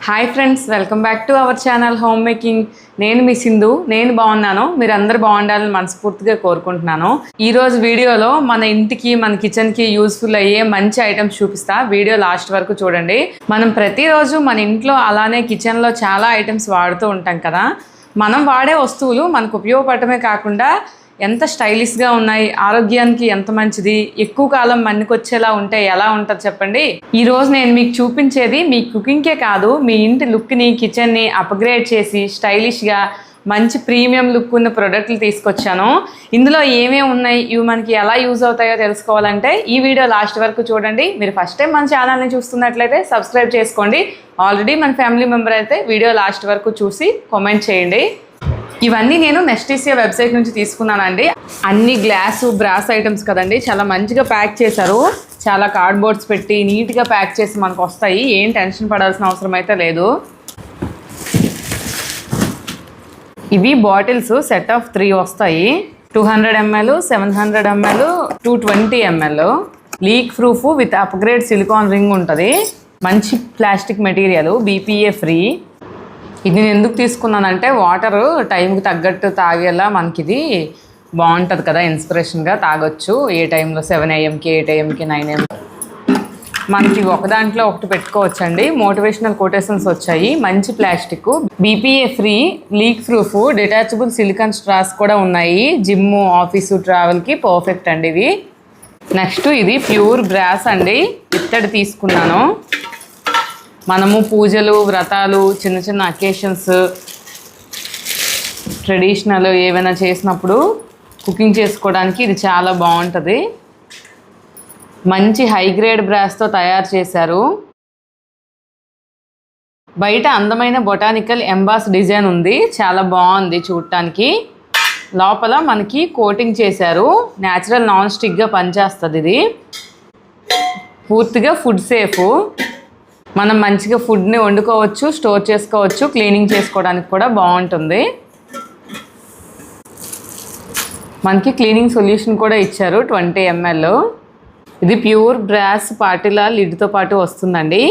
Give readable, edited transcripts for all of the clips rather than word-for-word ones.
Hi friends, welcome back to our channel home making. నేను మీ సింధు. నేను బాగున్నాను, మీరు అందరు బాగుండాలని మనస్ఫూర్తిగా కోరుకుంటున్నాను. ఈరోజు వీడియోలో మన ఇంటికి మన కిచెన్కి యూస్ఫుల్ అయ్యే మంచి ఐటమ్స్ చూపిస్తా. వీడియో లాస్ట్ వరకు చూడండి. మనం ప్రతిరోజు మన ఇంట్లో అలానే కిచెన్లో చాలా ఐటమ్స్ వాడుతూ ఉంటాం కదా. మనం వాడే వస్తువులు మనకు ఉపయోగపడమే కాకుండా ఎంత స్టైలిష్గా ఉన్నాయి, ఆరోగ్యానికి ఎంత మంచిది, ఎక్కువ కాలం మన్నికొచ్చేలా ఉంటే ఎలా ఉంటుంది చెప్పండి. ఈరోజు నేను మీకు చూపించేది మీ కుకింగ్కే కాదు, మీ ఇంటి లుక్ని, కిచెన్ని అప్గ్రేడ్ చేసి స్టైలిష్గా మంచి ప్రీమియం లుక్ ఉన్న ప్రోడక్ట్లు తీసుకొచ్చాను. ఇందులో ఏమేమి ఉన్నాయి, ఇవి మనకి ఎలా యూజ్ అవుతాయో తెలుసుకోవాలంటే ఈ వీడియో లాస్ట్ వరకు చూడండి. మీరు ఫస్ట్ టైం మన ఛానల్ని చూస్తున్నట్లయితే సబ్స్క్రైబ్ చేసుకోండి. ఆల్రెడీ మన ఫ్యామిలీ మెంబర్ అయితే వీడియో లాస్ట్ వరకు చూసి కామెంట్ చేయండి. ఇవన్నీ నేను నెస్టీసియా వెబ్సైట్ నుంచి తీసుకున్నానండి. అన్ని గ్లాసు బ్రాస్ ఐటమ్స్ కదండి, చాలా మంచిగా ప్యాక్ చేశారు. చాలా కార్డ్బోర్డ్స్ పెట్టి నీట్గా ప్యాక్ చేసి మనకు వస్తాయి. ఏం టెన్షన్ పడాల్సిన అవసరం అయితే లేదు. ఇవి బాటిల్స్ సెట్ ఆఫ్ 3 వస్తాయి. 200 ml, 700 ml, 220 ml. Leak proof with upgrade silicon ring ఉంటుంది. మంచి ప్లాస్టిక్ మెటీరియల్, BPA ఫ్రీ. ఇది నేను ఎందుకు తీసుకున్నానంటే వాటర్ టైంకి తగ్గట్టు తాగేలా మనకి ఇది బాగుంటుంది కదా, ఇన్స్పిరేషన్గా తాగొచ్చు. ఏ టైంలో 7 AM-కి, 8 AM-కి, 9 AM మనకి ఒక దాంట్లో ఒకటి పెట్టుకోవచ్చండి. మోటివేషనల్ కొటేషన్స్ వచ్చాయి. మంచి plastic, BPA free, leak proof, detachable silicon straws కూడా ఉన్నాయి. జిమ్, ఆఫీసు, ట్రావెల్కి పర్ఫెక్ట్ అండి ఇవి. నెక్స్ట్ ఇది ప్యూర్ బ్రాస్ అండి, ఇత్తడి తీసుకున్నాను. మనము పూజలు, వ్రతాలు, చిన్న చిన్న అకేషన్స్, ట్రెడిషనల్ ఏమైనా చేసినప్పుడు కుకింగ్ చేసుకోవడానికి ఇది చాలా బాగుంటుంది. మంచి హై గ్రేడ్ బ్రాస్తో తయారు చేశారు. బయట అందమైన బొటానికల్ ఎంబాస్ డిజైన్ ఉంది, చాలా బాగుంది చూడటానికి. లోపల మనకి కోటింగ్ చేశారు. న్యాచురల్ నాన్ స్టిక్గా పనిచేస్తుంది. ఇది పూర్తిగా ఫుడ్ సేఫ్. మనం మంచిగా ఫుడ్ని వండుకోవచ్చు, స్టోర్ చేసుకోవచ్చు, క్లీనింగ్ చేసుకోవడానికి కూడా బాగుంటుంది. మనకి క్లీనింగ్ సొల్యూషన్ కూడా ఇచ్చారు, 20 ml. ఇది ప్యూర్ బ్రాస్ పాటిలా లిడ్తో పాటు వస్తుందండి.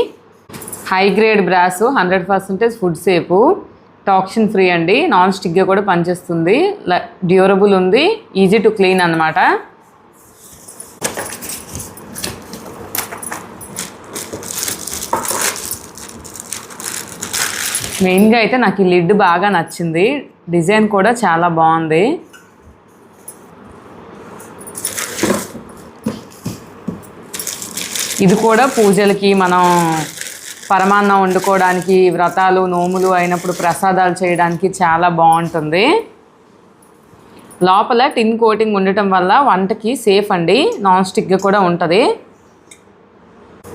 High grade brass, 100% food safe, toxin free అండి. నాన్ స్టిక్గా కూడా పనిచేస్తుంది, డ్యూరబుల్ ఉంది, ఈజీ టు క్లీన్ అన్నమాట. మెయిన్గా అయితే నాకు ఈ లిడ్ బాగా నచ్చింది. డిజైన్ కూడా చాలా బాగుంది. ఇది కూడా పూజలకి, మనం పరమాన్నం వండుకోవడానికి, వ్రతాలు, నోములు అయినప్పుడు ప్రసాదాలు చేయడానికి చాలా బాగుంటుంది. లోపల టిన్ కోటింగ్ ఉండటం వల్ల వంటకి సేఫ్ అండి. నాన్ స్టిక్గా కూడా ఉంటుంది.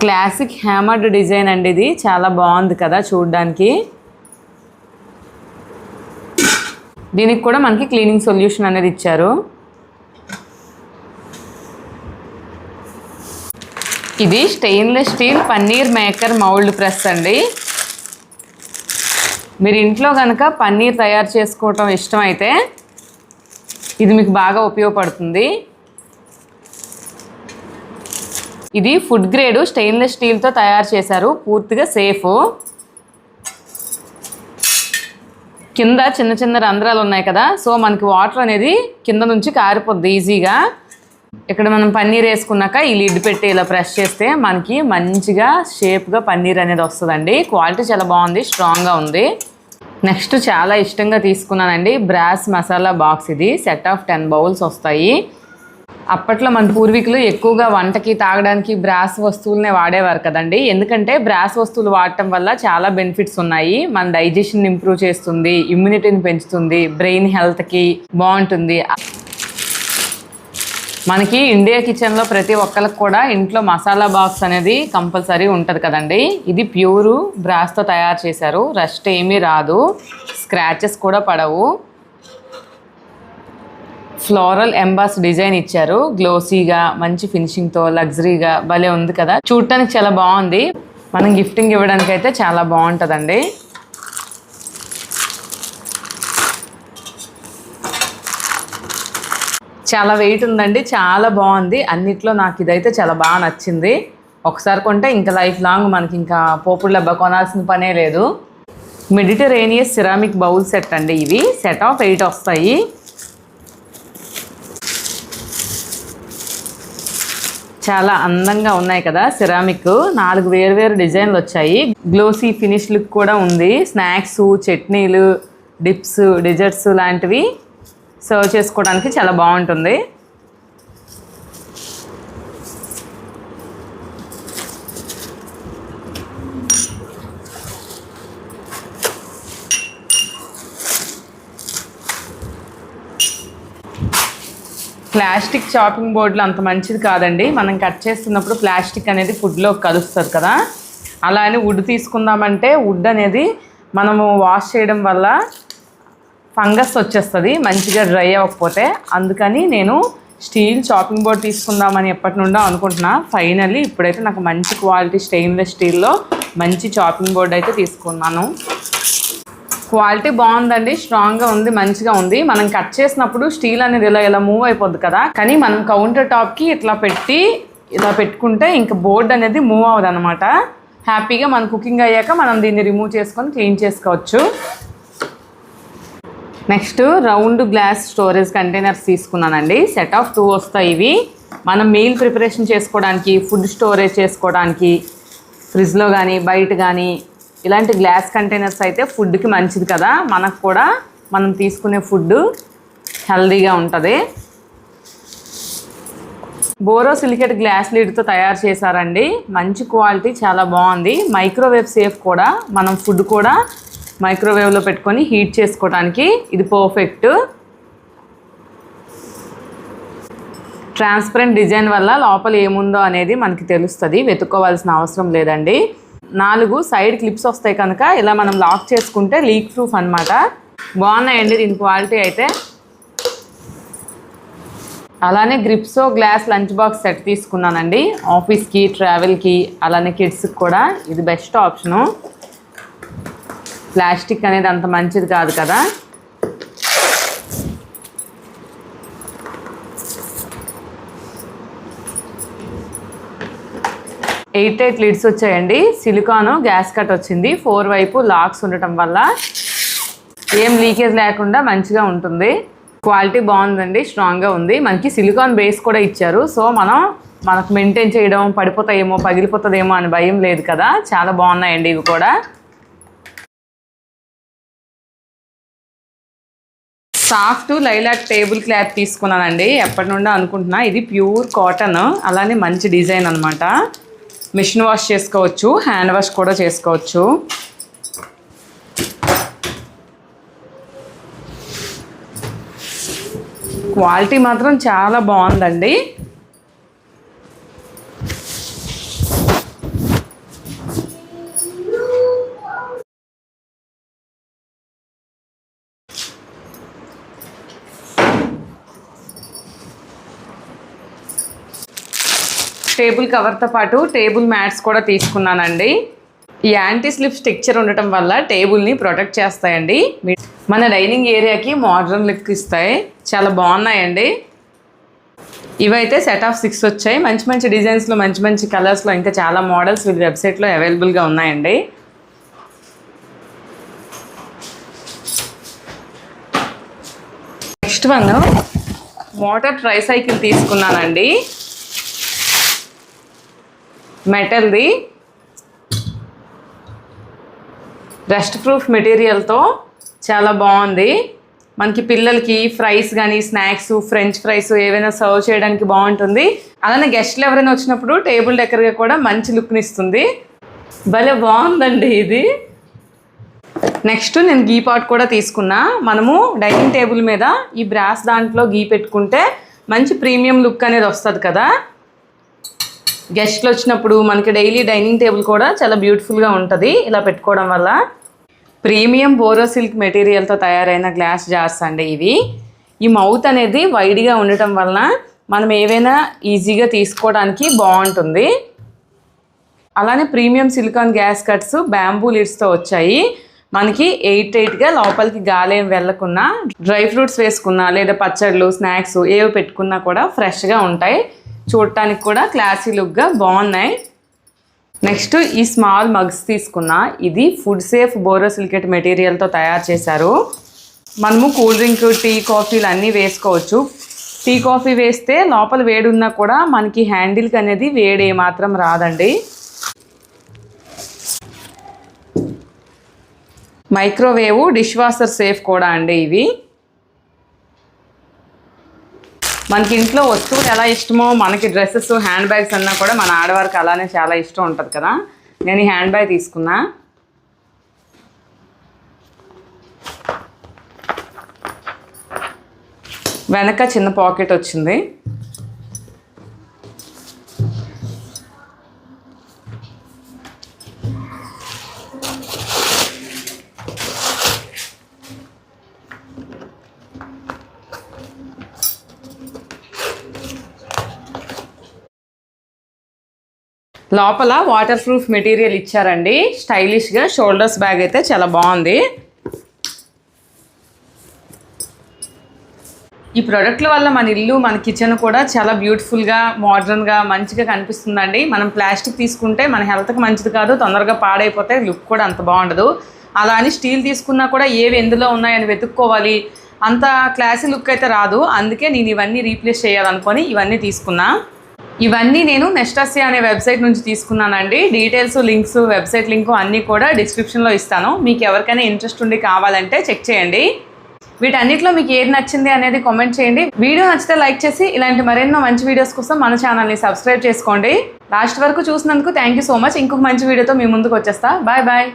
క్లాసిక్ హ్యామర్డ్ డిజైన్ అండి. ఇది చాలా బాగుంది కదా చూడడానికి. దీనికి కూడా మనకి క్లీనింగ్ సొల్యూషన్ అనేది ఇచ్చారు. ఇది stainless steel paneer maker mould press అండి. మీరు ఇంట్లో కనుక పన్నీర్ తయారు చేసుకోవటం ఇష్టమైతే ఇది మీకు బాగా ఉపయోగపడుతుంది. ఇది ఫుడ్ గ్రేడ్ స్టెయిన్లెస్ స్టీల్తో తయారు చేశారు, పూర్తిగా సేఫ్. కింద చిన్న చిన్న రంధ్రాలు ఉన్నాయి కదా, సో మనకి వాటర్ అనేది కింద నుంచి కారిపోద్ది ఈజీగా. ఇక్కడ మనం పన్నీర్ వేసుకున్నాక ఈ లిడ్ పెట్టి ఇలా ప్రెస్ చేస్తే మనకి మంచిగా షేప్గా పన్నీర్ అనేది వస్తుందండి. క్వాలిటీ చాలా బాగుంది, స్ట్రాంగ్గా ఉంది. నెక్స్ట్ చాలా ఇష్టంగా తీసుకున్నానండి బ్రాస్ మసాలా బాక్స్. ఇది సెట్ ఆఫ్ 10 బౌల్స్ వస్తాయి. అప్పట్లో మన పూర్వీకులు ఎక్కువగా వంటకి, తాగడానికి బ్రాస్ వస్తువులనే వాడేవారు కదండి. ఎందుకంటే బ్రాస్ వస్తువులు వాడటం వల్ల చాలా బెనిఫిట్స్ ఉన్నాయి. మన డైజెషన్ ఇంప్రూవ్ చేస్తుంది, ఇమ్యూనిటీని పెంచుతుంది, బ్రెయిన్ హెల్త్కి బాగుంటుంది. మనకి ఇండియా కిచెన్లో ప్రతి ఒక్కరికి కూడా ఇంట్లో మసాలా బాక్స్ అనేది కంపల్సరీ ఉంటుంది కదండి. ఇది ప్యూరు బ్రాస్తో తయారు చేశారు. రస్ట్ ఏమీ రాదు, స్క్రాచెస్ కూడా పడవు. ఫ్లోరల్ ఎంబాస్ డిజైన్ ఇచ్చారు, గ్లోసీగా మంచి ఫినిషింగ్తో లగ్జరీగా భలే ఉంది కదా. చూడటానికి చాలా బాగుంది. మనం గిఫ్టింగ్ ఇవ్వడానికి అయితే చాలా బాగుంటుందండి. చాలా వెయిట్ ఉందండి, చాలా బాగుంది. అన్నిట్లో నాకు ఇదైతే చాలా బాగా నచ్చింది. ఒకసారి కొంటే ఇంకా లైఫ్ లాంగ్ మనకి ఇంకా పోపుడు డబ్బా కొనాల్సిన పనే లేదు. మెడిటరేనియస్ సిరామిక్ బౌల్ సెట్ అండి. ఇవి సెట్ ఆఫ్ 8 వస్తాయి. చాలా అందంగా ఉన్నాయి కదా సిరామిక్. 4 వేరు డిజైన్లు వచ్చాయి. గ్లోసీ ఫినిష్ లుక్ కూడా ఉంది. స్నాక్స్, చట్నీలు, డిప్స్, డిజర్ట్స్ లాంటివి సర్వ్ చేసుకోవడానికి చాలా బాగుంటుంది. ప్లాస్టిక్ చాపింగ్ బోర్డులు అంత మంచిది కాదండి. మనం కట్ చేస్తున్నప్పుడు ప్లాస్టిక్ అనేది ఫుడ్లో కలుస్తుంది కదా. అలా అని వుడ్ తీసుకుందామంటే వుడ్ అనేది మనము వాష్ చేయడం వల్ల ఫంగస్ వచ్చేస్తుంది మంచిగా డ్రై అవ్వకపోతే. అందుకని నేను స్టీల్ చాపింగ్ బోర్డ్ తీసుకుందామని ఎప్పటి నుండో అనుకుంటున్నా. ఫైనల్లీ ఇప్పుడైతే నాకు మంచి క్వాలిటీ స్టెయిన్లెస్ స్టీల్లో మంచి చాపింగ్ బోర్డ్ అయితే తీసుకున్నాను. క్వాలిటీ బాగుందండి, స్ట్రాంగ్గా ఉంది, మంచిగా ఉంది. మనం కట్ చేసినప్పుడు స్టీల్ అనేది ఇలా మూవ్ అయిపోద్ది కదా. కానీ మనం కౌంటర్ టాప్కి ఇట్లా పెట్టుకుంటే ఇంకా బోర్డ్ అనేది మూవ్ అవ్వదు అనమాట. హ్యాపీగా మన కుకింగ్ అయ్యాక మనం దీన్ని రిమూవ్ చేసుకొని క్లీన్ చేసుకోవచ్చు. Next round glass storage containers తీసుకున్నానండి. సెట్ ఆఫ్ 2 వస్తాయి. ఇవి మనం మీల్ ప్రిపరేషన్ చేసుకోవడానికి, ఫుడ్ స్టోరేజ్ చేసుకోవడానికి, ఫ్రిడ్జ్లో కానీ బయట కానీ ఇలాంటి గ్లాస్ కంటైనర్స్ అయితే ఫుడ్కి మంచిది కదా. మనకు కూడా మనం తీసుకునే ఫుడ్ హెల్దీగా ఉంటుంది. బోరోసిలికేట్ గ్లాస్ లిడ్తో తయారు చేశారండి. మంచి క్వాలిటీ, చాలా బాగుంది. మైక్రోవేవ్ సేఫ్ కూడా. మనం ఫుడ్ కూడా మైక్రోవేవ్లో పెట్టుకొని హీట్ చేసుకోవడానికి ఇది పర్ఫెక్ట్. ట్రాన్స్పరెంట్ డిజైన్ వల్ల లోపల ఏముందో అనేది మనకి తెలుస్తుంది, వెతుక్కోవాల్సిన అవసరం లేదండి. 4 సైడ్ క్లిప్స్ వస్తాయి కనుక ఇలా మనం లాక్ చేసుకుంటే లీక్ ప్రూఫ్ అనమాట. బాగున్నాయండి దీని క్వాలిటీ అయితే. అలానే గ్రిప్సో గ్లాస్ లంచ్ బాక్స్ సెట్ తీసుకున్నానండి. ఆఫీస్కి, ట్రావెల్కి, అలానే కిడ్స్కి కూడా ఇది బెస్ట్ ఆప్షను. ప్లాస్టిక్ అనేది అంత మంచిది కాదు కదా. ఎయిట్ లిడ్స్ వచ్చాయండి. సిలికాను గ్యాస్ కట్ వచ్చింది. 4 వైపు లాక్స్ ఉండటం వల్ల ఏం లీకేజ్ లేకుండా మంచిగా ఉంటుంది. క్వాలిటీ బాగుందండి, స్ట్రాంగ్గా ఉంది. మనకి సిలికాన్ బేస్ కూడా ఇచ్చారు. సో మనకు మెయింటైన్ చేయడం, పడిపోతాయేమో, పగిలిపోతుందేమో అని భయం లేదు కదా. చాలా బాగున్నాయండి ఇవి కూడా. సాఫ్ట్ లైలాక్ టేబుల్ క్లాత్ తీసుకున్నానండి. ఎప్పటి నుండో అనుకుంటున్నా. ఇది ప్యూర్ కాటన్, అలానే మంచి డిజైన్ అనమాట. మిషన్ వాష్ చేసుకోవచ్చు, హ్యాండ్ వాష్ కూడా చేసుకోవచ్చు. క్వాలిటీ మాత్రం చాలా బాగుందండి. టేబుల్ కవర్తో పాటు టేబుల్ మ్యాట్స్ కూడా తీసుకున్నానండి. ఈ యాంటీ స్లిప్ స్టిక్చర్ ఉండటం వల్ల టేబుల్ని ప్రొటెక్ట్ చేస్తాయండి. మన డైనింగ్ ఏరియాకి మోడర్న్ లుక్ ఇస్తాయి. చాలా బాగున్నాయండి. ఇవైతే సెట్ ఆఫ్ 6 వచ్చాయి. మంచి మంచి డిజైన్స్లో, మంచి మంచి కలర్స్లో, ఇంకా చాలా మోడల్స్ వీళ్ళ వెబ్సైట్లో అవైలబుల్గా ఉన్నాయండి. నెక్స్ట్ వన్ మోటార్ ట్రైసైకిల్ తీసుకున్నానండి. మెటల్ది, రస్ట్ ప్రూఫ్ మెటీరియల్తో చాలా బాగుంది. మనకి పిల్లలకి ఫ్రైస్ కానీ, స్నాక్స్, ఫ్రెంచ్ ఫ్రైస్ ఏవైనా సర్వ్ చేయడానికి బాగుంటుంది. అలానే గెస్ట్లు ఎవరైనా వచ్చినప్పుడు టేబుల్ డెకర్గా కూడా మంచి లుక్ని ఇస్తుంది. భలే బాగుందండి ఇది. నెక్స్ట్ నేను గీ పాట్ కూడా తీసుకున్నా. మనము డైనింగ్ టేబుల్ మీద ఈ బ్రాస్ దాంట్లో గీ పెట్టుకుంటే మంచి ప్రీమియం లుక్ అనేది వస్తుంది కదా. గెస్ట్లు వచ్చినప్పుడు మనకి డైలీ డైనింగ్ టేబుల్ కూడా చాలా బ్యూటిఫుల్గా ఉంటుంది ఇలా పెట్టుకోవడం వల్ల. ప్రీమియం బోరోసిల్క్ మెటీరియల్తో తయారైన గ్లాస్ జార్స్ అండి ఇవి. ఈ మౌత్ అనేది వైడ్గా ఉండటం వలన మనం ఏవైనా ఈజీగా తీసుకోవడానికి బాగుంటుంది. అలానే premium silicone gaskets bamboo లిడ్స్తో వచ్చాయి. మనకి 8గా లోపలికి గాలేం వెళ్ళకున్నా, డ్రై ఫ్రూట్స్ వేసుకున్నా, లేదా పచ్చళ్ళు, స్నాక్స్ ఏవి పెట్టుకున్నా కూడా ఫ్రెష్గా ఉంటాయి. చూడటానికి కూడా క్లాసీ లుక్గా బాగున్నాయి. నెక్స్ట్ ఈ స్మాల్ మగ్స్ తీసుకున్నా. ఇది ఫుడ్ సేఫ్ బోరోసిలికేట్ మెటీరియల్తో తయారు చేశారు. మనము కూల్ డ్రింక్, టీ, కాఫీలు అన్నీ వేసుకోవచ్చు. టీ, కాఫీ వేస్తే లోపల వేడి ఉన్నా కూడా మనకి హ్యాండిల్కి అనేది వేడి ఏమాత్రం రాదండి. మైక్రోవేవ్ డిష్ వాషర్ సేఫ్ కూడా అండి ఇవి. మనకి ఇంట్లో వస్తువులు ఎలా ఇష్టమో మనకి డ్రెస్సెస్, హ్యాండ్ బ్యాగ్స్ అన్నా కూడా మన ఆడవారికి అలానే చాలా ఇష్టం ఉంటుంది కదా. నేను ఈ హ్యాండ్ బ్యాగ్ తీసుకున్నా. వెనక చిన్న పాకెట్ వచ్చింది. లోపల వాటర్ ప్రూఫ్ మెటీరియల్ ఇచ్చారండి. స్టైలిష్గా షోల్డర్స్ బ్యాగ్ అయితే చాలా బాగుంది. ఈ ప్రోడక్ట్ల వల్ల మన ఇల్లు, మన కిచెన్ కూడా చాలా బ్యూటిఫుల్గా, మోడర్న్గా, మంచిగా కనిపిస్తుందండి. మనం ప్లాస్టిక్ తీసుకుంటే మన హెల్త్కి మంచిది కాదు, తొందరగా పాడైపోతే లుక్ కూడా అంత బాగుండదు. అలా అని స్టీల్ తీసుకున్నా కూడా ఏవి ఎందులో ఉన్నాయని వెతుక్కోవాలి, అంత క్లాసీ లుక్ అయితే రాదు. అందుకే నేను ఇవన్నీ రీప్లేస్ చేయాలనుకొని ఇవన్నీ తీసుకున్నా. ఇవన్నీ నేను నెస్టాసియా అనే వెబ్సైట్ నుంచి తీసుకున్నానండి. డీటెయిల్స్, లింక్స్, వెబ్సైట్ లింకు అన్నీ కూడా డిస్క్రిప్షన్లో ఇస్తాను. మీకు ఎవరికైనా ఇంట్రెస్ట్ ఉండి కావాలంటే చెక్ చేయండి. వీటన్నిటిలో మీకు ఏది నచ్చింది అనేది కామెంట్ చేయండి. వీడియో నచ్చితే లైక్ చేసి ఇలాంటి మరెన్నో మంచి వీడియోస్ కోసం మన ఛానల్ని సబ్స్క్రైబ్ చేసుకోండి. లాస్ట్ వరకు చూసినందుకు థ్యాంక్ యూ సో మచ్. ఇంకొక మంచి వీడియోతో మీ ముందుకు వచ్చేస్తా. Bye bye.